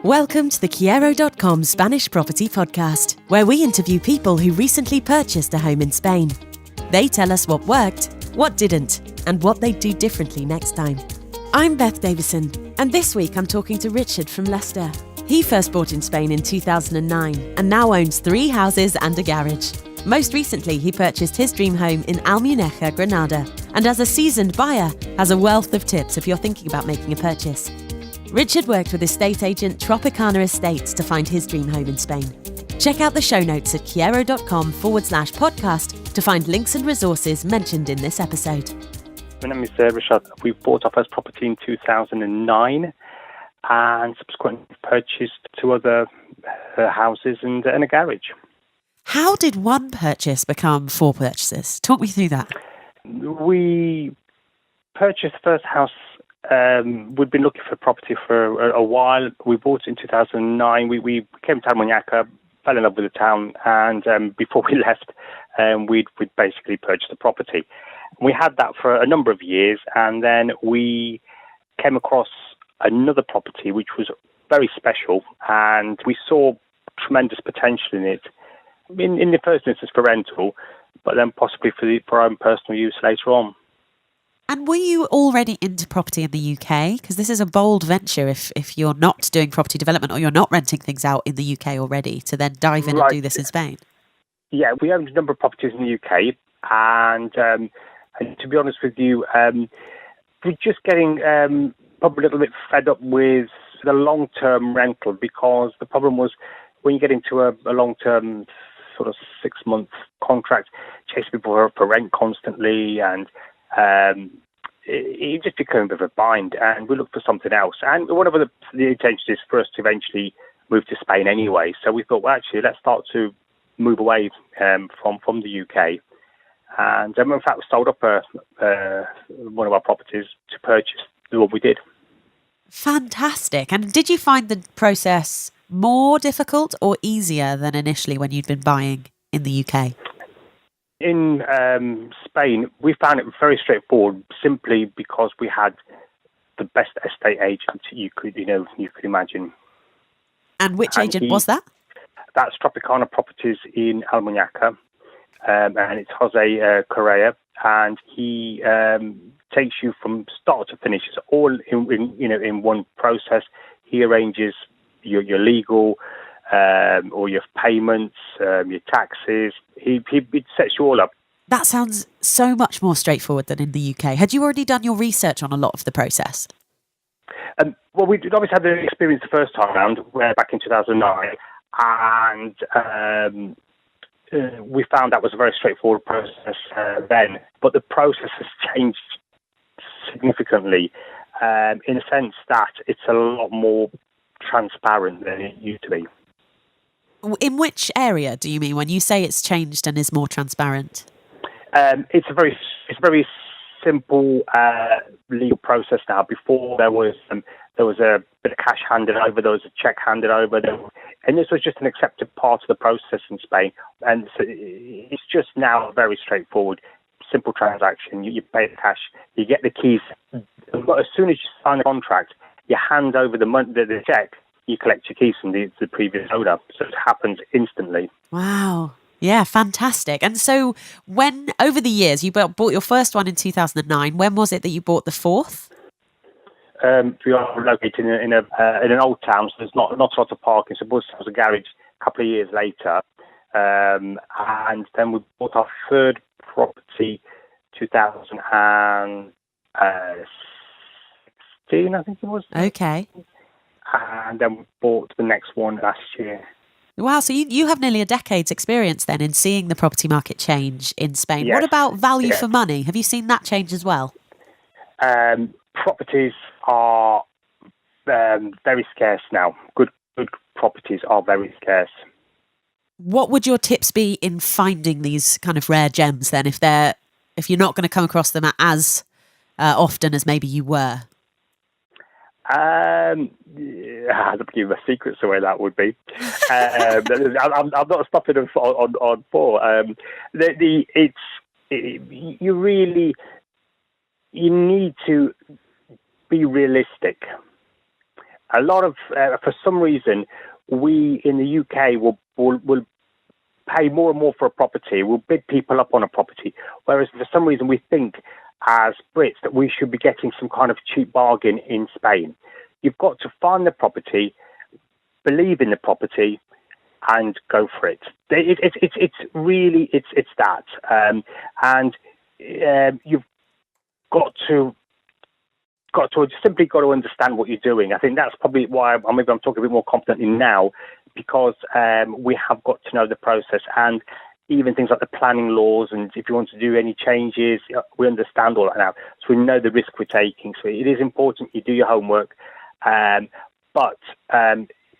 Welcome to the Kyero.com Spanish Property Podcast, where we interview people who recently purchased a home in Spain. They tell us what worked, what didn't, and what they'd do differently next time. I'm Beth Davison, and this week I'm talking to Ryszard from Leicester. He first bought in Spain in 2009 and now owns 3 houses and a garage. Most recently, he purchased his dream home in Almuñecar, Granada, and as a seasoned buyer, has a wealth of tips if you're thinking about making a purchase. Ryszard worked with estate agent Tropicana Estates to find his dream home in Spain. Check out the show notes at kyero.com/podcast to find links and resources mentioned in this episode. My name is Ryszard. We bought our first property in 2009 and subsequently purchased 2 other houses and a garage. How did one purchase become 4 purchases? Talk me through that. We purchased the first house. We'd been looking for property for a while. We bought it in 2009. We came to Almuñecar, fell in love with the town, and before we left, we'd basically purchased the property. We had that for a number of years, and then we came across another property which was very special, and we saw tremendous potential in it. In the first instance for rental, but then possibly for our own personal use later on. And were you already into property in the UK? Because this is a bold venture if you're not doing property development or you're not renting things out in the UK already, to then dive in and do this in Spain. Yeah, we owned a number of properties in the UK, and to be honest with you, we're just getting probably a little bit fed up with the long-term rental, because the problem was when you get into a long-term sort of 6-month contract, chasing people for rent constantly, and it just became a bit of a bind, and we looked for something else. And one of the intentions is for us to eventually move to Spain anyway. So we thought, well, actually, let's start to move away from the UK. And in fact, we sold up one of our properties to purchase the one we did. Fantastic. And did you find the process more difficult or easier than initially when you'd been buying in the UK? In Spain, we found it very straightforward, simply because we had the best estate agent you could imagine. And which agent was that? That's Tropicana Properties in Almuñecar, and it's Jose Correa, and he takes you from start to finish. It's all in one process. He arranges your legal, or your payments, your taxes. He sets you all up. That sounds so much more straightforward than in the UK. Had you already done your research on a lot of the process? Well, we obviously had the experience the first time around, back in 2009, and we found that was a very straightforward process then. But the process has changed significantly, in the sense that it's a lot more transparent than it used to be. In which area do you mean when you say it's changed and is more transparent? It's a very simple legal process now. Before there was a bit of cash handed over, there was a cheque handed over, and this was just an accepted part of the process in Spain. And so it's just now a very straightforward, simple transaction. You pay the cash, you get the keys. But as soon as you sign the contract, you hand over the cheque, you collect your keys from the previous owner. So it happens instantly. Wow. Yeah, fantastic. And so when, over the years, you bought your first one in 2009, when was it that you bought the 4th? We are located in an old town, so there's not a lot of parking. So we bought a garage a couple of years later. And then we bought our 3rd property 2016, I think it was. Okay. And then we bought the next one last year. Wow, so you have nearly a decade's experience then in seeing the property market change in Spain. Yes. What about value for money? Have you seen that change as well? Properties are very scarce now. Good properties are very scarce. What would your tips be in finding these kind of rare gems then, if you're not going to come across them as often as maybe you were? I'm not giving my secrets away. That would be. I'm not stopping them on 4. You need to be realistic. A lot of, for some reason, we in the UK will pay more and more for a property. We'll bid people up on a property, whereas for some reason we think as Brits that we should be getting some kind of cheap bargain in Spain. You've got to find the property, believe in the property, and go for it. It's really that, and you've got to understand what you're doing. I think that's probably why maybe I'm talking a bit more confidently now, because we have got to know the process, and even things like the planning laws, and if you want to do any changes, we understand all that now. So we know the risk we're taking. So it is important you do your homework, but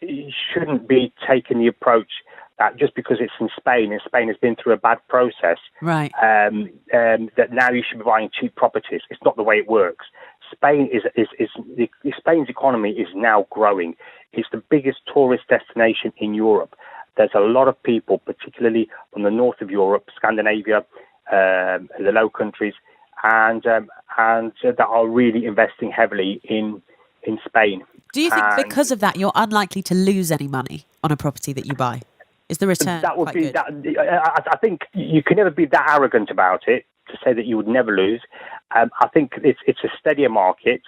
you shouldn't be taking the approach that just because it's in Spain, and Spain has been through a bad process, right? That now you should be buying cheap properties. It's not the way it works. Spain's economy is now growing. It's the biggest tourist destination in Europe. There's a lot of people, particularly from the north of Europe, Scandinavia, the Low Countries, and that are really investing heavily in Spain. Do you think because of that, you're unlikely to lose any money on a property that you buy? Is the return that would quite be good? I think you can never be that arrogant about it to say that you would never lose. I think it's a steadier market.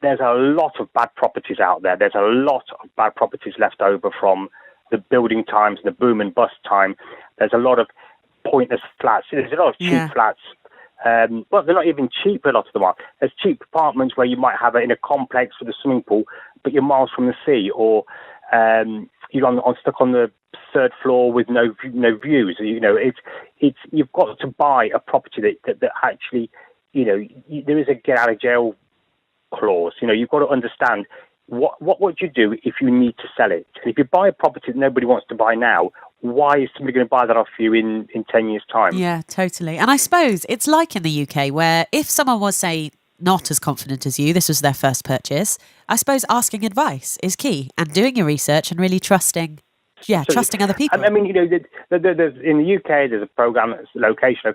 There's a lot of bad properties out there. There's a lot of bad properties left over from the building times, the boom and bust time. There's a lot of pointless flats. There's a lot of cheap flats. Well, they're not even cheap, a lot of them are. There's cheap apartments where you might have it in a complex with a swimming pool, but you're miles from the sea, or you're stuck on the third floor with no views. You've got to buy a property that actually, there is a get out of jail clause. You've got to understand what would you do if you need to sell it. And if you buy a property that nobody wants to buy now, why is somebody going to buy that off you in 10 years' time? Yeah, totally. And I suppose it's like in the UK where if someone was, say, not as confident as you, this was their first purchase, I suppose asking advice is key, and doing your research and really trusting other people. I mean, there's, in the UK, there's a program that's location.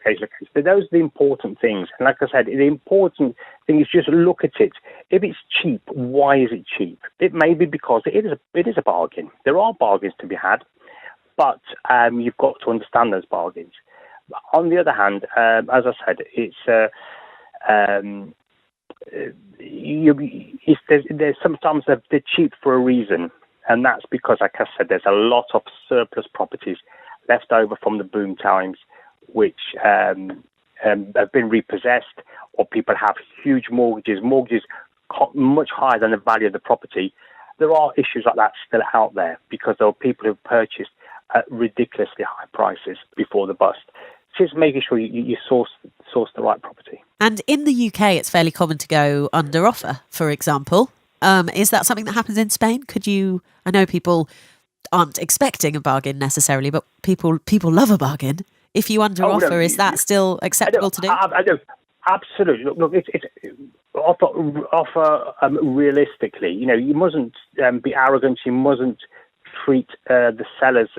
But those are the important things. And like I said, the important thing is just look at it. If it's cheap, why is it cheap? It may be because it is a bargain. There are bargains to be had, but you've got to understand those bargains. On the other hand, as I said, there's sometimes they're cheap for a reason. And that's because, like I said, there's a lot of surplus properties left over from the boom times, which have been repossessed, or people have huge mortgages much higher than the value of the property. There are issues like that still out there because there are people who purchased at ridiculously high prices before the bust. Just making sure you source the right property. And in the UK, it's fairly common to go under offer, for example. Is that something that happens in Spain? I know people aren't expecting a bargain necessarily, but people love a bargain. If you under offer, is that still acceptable to do? I do. Absolutely. Look, it's offer realistically. You mustn't be arrogant. You mustn't treat the sellers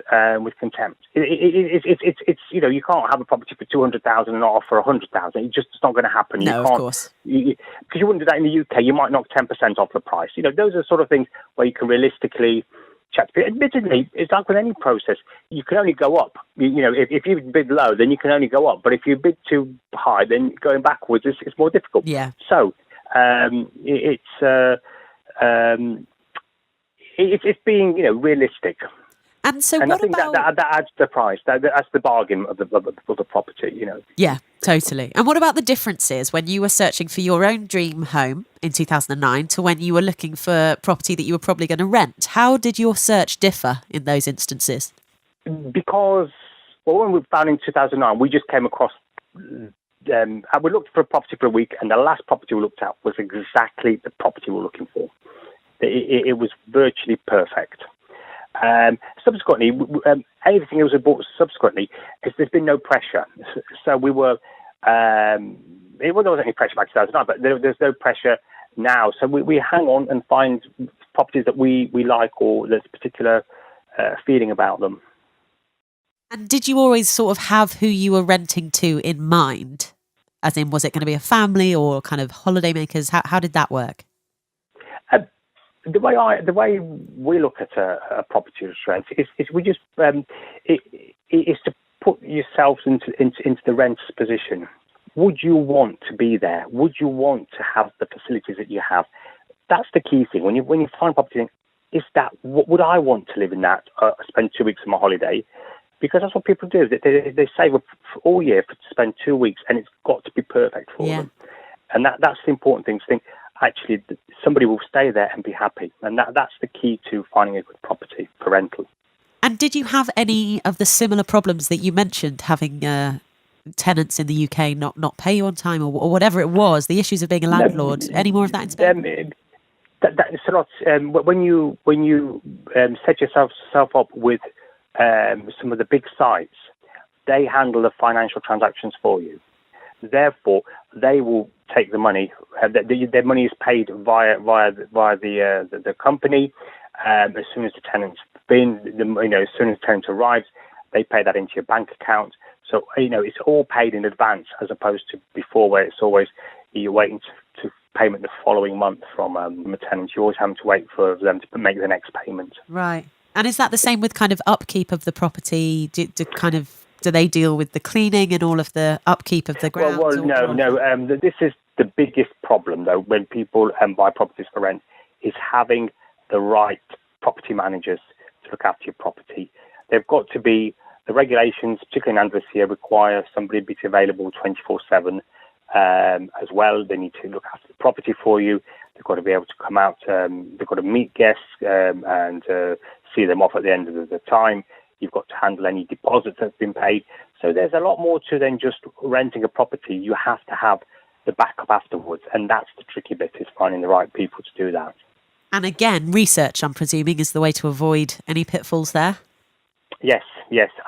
with contempt. It's you can't have a property for 200,000 and not offer 100,000. It's not going to happen. No, of course. Because you wouldn't do that in the UK. You might knock 10% off the price. Those are sort of things where you can realistically check. Admittedly, it's like with any process. You can only go up. If you bid low, then you can only go up. But if you bid too high, then going backwards is more difficult. Yeah. So it's being realistic. And so, and what I think about that adds to the price? That's the bargain of the property. Yeah, totally. And what about the differences when you were searching for your own dream home in 2009 to when you were looking for property that you were probably going to rent? How did your search differ in those instances? Because when we found in 2009, we just came across. We looked for a property for a week, and the last property we looked at was exactly the property we were looking for. It was virtually perfect. Subsequently, anything else we bought subsequently, there's been no pressure. So we were, there wasn't any pressure back in 2009, but there's no pressure now. So we hang on and find properties that we like, or there's a particular feeling about them. And did you always sort of have who you were renting to in mind? As in, was it going to be a family or kind of holidaymakers? How did that work? The way we look at a property rent is we just is to put yourself into the renter's position. Would you want to be there? Would you want to have the facilities that you have? That's the key thing. When you find property, is that would I want to live in that? Spend 2 weeks of my holiday, because that's what people do. They save up all year to spend 2 weeks, and it's got to be perfect for them. And that's the important thing to think. Actually, somebody will stay there and be happy, and that's the key to finding a good property for rental. And did you have any of the similar problems that you mentioned, having tenants in the UK not pay you on time, or whatever it was, the issues of being a landlord? Any more of that in Spain? That's a lot. When you set yourself up with some of the big sites, they handle the financial transactions for you. Therefore, they will take the money. Their money is paid via the company. As soon as the tenant's been, as soon as the tenant arrives, they pay that into your bank account. So it's all paid in advance, as opposed to before, where it's always you're waiting to payment the following month from a tenant. You're always having to wait for them to make the next payment. Right. And is that the same with kind of upkeep of the property? Do they deal with the cleaning and all of the upkeep of the grounds? Well, no. This is the biggest problem, though, when people buy properties for rent, is having the right property managers to look after your property. They've got to be, the regulations, particularly in Andalusia, require somebody to be available 24/7 as well. They need to look after the property for you. They've got to be able to come out. They've got to meet guests and see them off at the end of the time. You've got to handle any deposits that's been paid. So there's a lot more to than just renting a property. You have to have the backup afterwards. And that's the tricky bit, is finding the right people to do that. And again, research, I'm presuming, is the way to avoid any pitfalls there? Yes.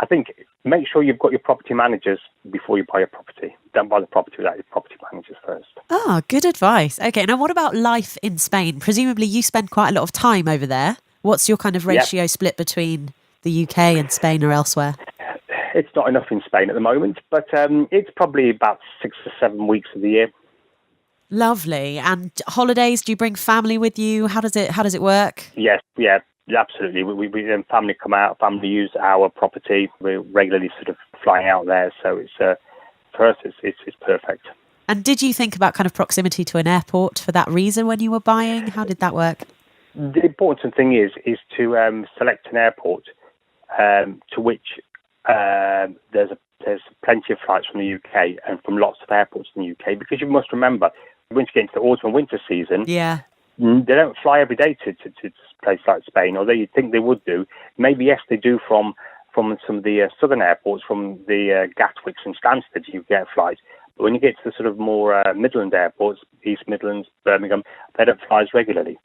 I think make sure you've got your property managers before you buy a property. Don't buy the property without your property managers first. Oh, good advice. Okay, now what about life in Spain? Presumably you spend quite a lot of time over there. What's your kind of ratio split between the UK and Spain or elsewhere? It's not enough in Spain at the moment, but it's probably about 6 or 7 weeks of the year. Lovely. And holidays, do you bring family with you? How does it work? Yes, absolutely. We family come out, family use our property. We're regularly sort of flying out there, so it's for us it's perfect. And did you think about kind of proximity to an airport for that reason when you were buying? How did that work? The important thing is to select an airport to which there's plenty of flights from the UK and from lots of airports in the UK, because you must remember, once you get into the autumn and winter season, they don't fly every day to places like Spain, although you'd think they would do. Maybe, yes, they do from some of the southern airports, from the Gatwicks and Stansted, you get flights. But when you get to the sort of more Midland airports, East Midlands, Birmingham, they don't fly as regularly.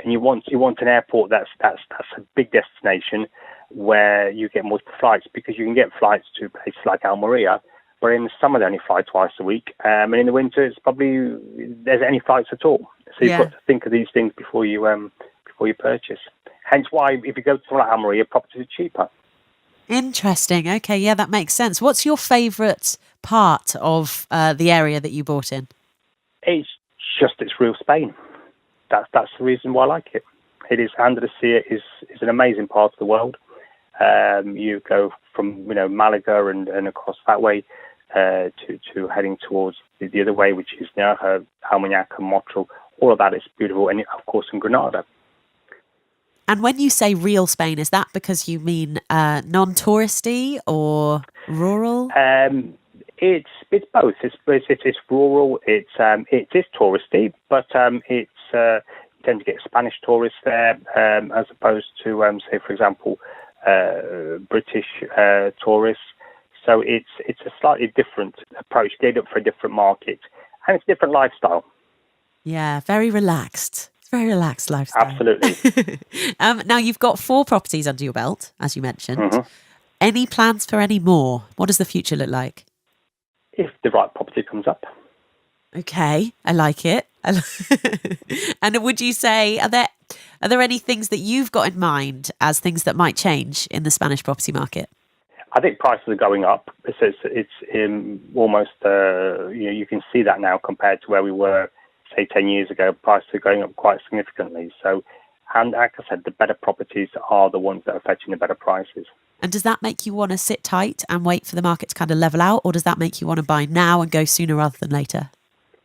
And you want an airport that's a big destination where you get multiple flights, because you can get flights to places like Almuñecar, where in the summer they only fly twice a week, and in the winter it's probably there's any flights at all. So you've got to think of these things before you purchase. Hence why if you go to somewhere like Almuñecar, properties are cheaper. Interesting. Okay, yeah, that makes sense. What's your favourite part of the area that you bought in? It's real Spain. That's the reason why I like it. It is, Andalusia is an amazing part of the world. You go from Malaga and across that way to heading towards the other way, which is Nerja, Almuñecar, Motril. All of that is beautiful, and of course in Granada. And when you say real Spain, is that because you mean non-touristy or rural? It's both. It's rural. It is touristy, but you tend to get Spanish tourists there as opposed to say, for example, British tourists. So it's a slightly different approach, geared up for a different market, and it's a different lifestyle. Yeah, very relaxed. It's a very relaxed lifestyle. Absolutely. Now you've got 4 properties under your belt, as you mentioned. Mm-hmm. Any plans for any more? What does the future look like? If the right property comes up. Okay, I like it. And would you say, are there any things that you've got in mind as things that might change in the Spanish property market? I think prices are going up. It's almost you can see that now compared to where we were, say, 10 years ago. Prices are going up quite significantly. So And like I said, the better properties are the ones that are fetching the better prices. And does that make you want to sit tight and wait for the market to kind of level out, or does that make you want to buy now and go sooner rather than later?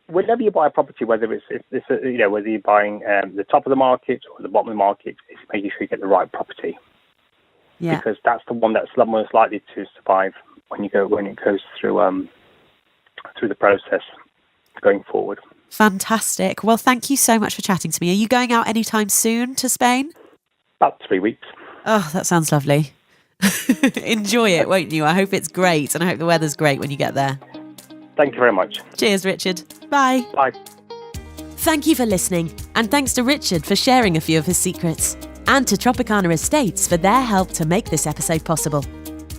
Whenever you buy a property, whether it's whether you're buying the top of the market or the bottom of the market, it's making sure you get the right property. Yeah. Because that's the one that's most likely to survive when it goes through the process going forward. Fantastic. Well, thank you so much for chatting to me. Are you going out anytime soon to Spain? About 3 weeks. Oh, that sounds lovely. Enjoy it, won't you? I hope it's great, and I hope the weather's great when you get there. Thank you very much. Cheers, Richard. Bye. Bye. Thank you for listening, and thanks to Richard for sharing a few of his secrets, and to Tropicana Estates for their help to make this episode possible.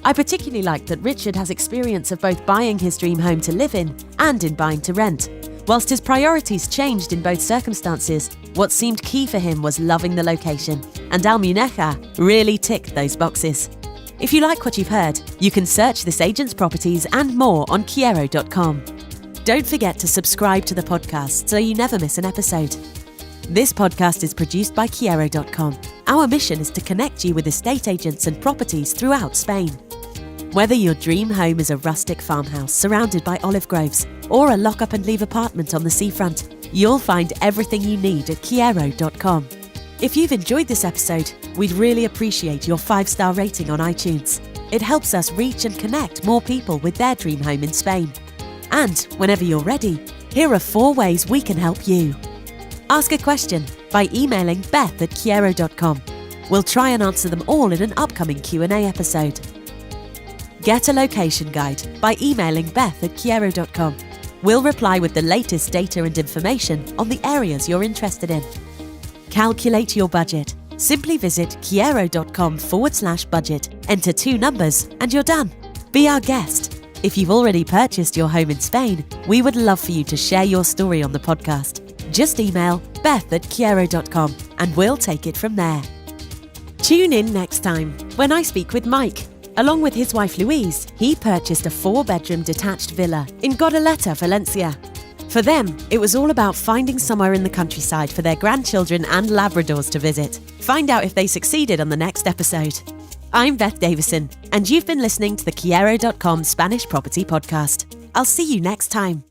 I particularly like that Richard has experience of both buying his dream home to live in and in buying to rent. Whilst his priorities changed in both circumstances, what seemed key for him was loving the location, and Almuñecar really ticked those boxes. If you like what you've heard, you can search this agent's properties and more on Kyero.com. Don't forget to subscribe to the podcast so you never miss an episode. This podcast is produced by Kyero.com. Our mission is to connect you with estate agents and properties throughout Spain. Whether your dream home is a rustic farmhouse surrounded by olive groves or a lock-up and leave apartment on the seafront, you'll find everything you need at Kyero.com. If you've enjoyed this episode, we'd really appreciate your 5-star rating on iTunes. It helps us reach and connect more people with their dream home in Spain. And whenever you're ready, here are 4 ways we can help you. Ask a question by emailing beth@kyero.com. We'll try and answer them all in an upcoming Q&A episode. Get a location guide by emailing beth@kyero.com. We'll reply with the latest data and information on the areas you're interested in. Calculate your budget. Simply visit kyero.com/budget, enter 2 numbers, and you're done. Be our guest. If you've already purchased your home in Spain, we would love for you to share your story on the podcast. Just email beth@kyero.com and we'll take it from there. Tune in next time when I speak with Mike. Along with his wife Louise, he purchased a 4-bedroom detached villa in Godaleta, Valencia. For them, it was all about finding somewhere in the countryside for their grandchildren and Labradors to visit. Find out if they succeeded on the next episode. I'm Beth Davison, and you've been listening to the Kyero.com Spanish Property Podcast. I'll see you next time.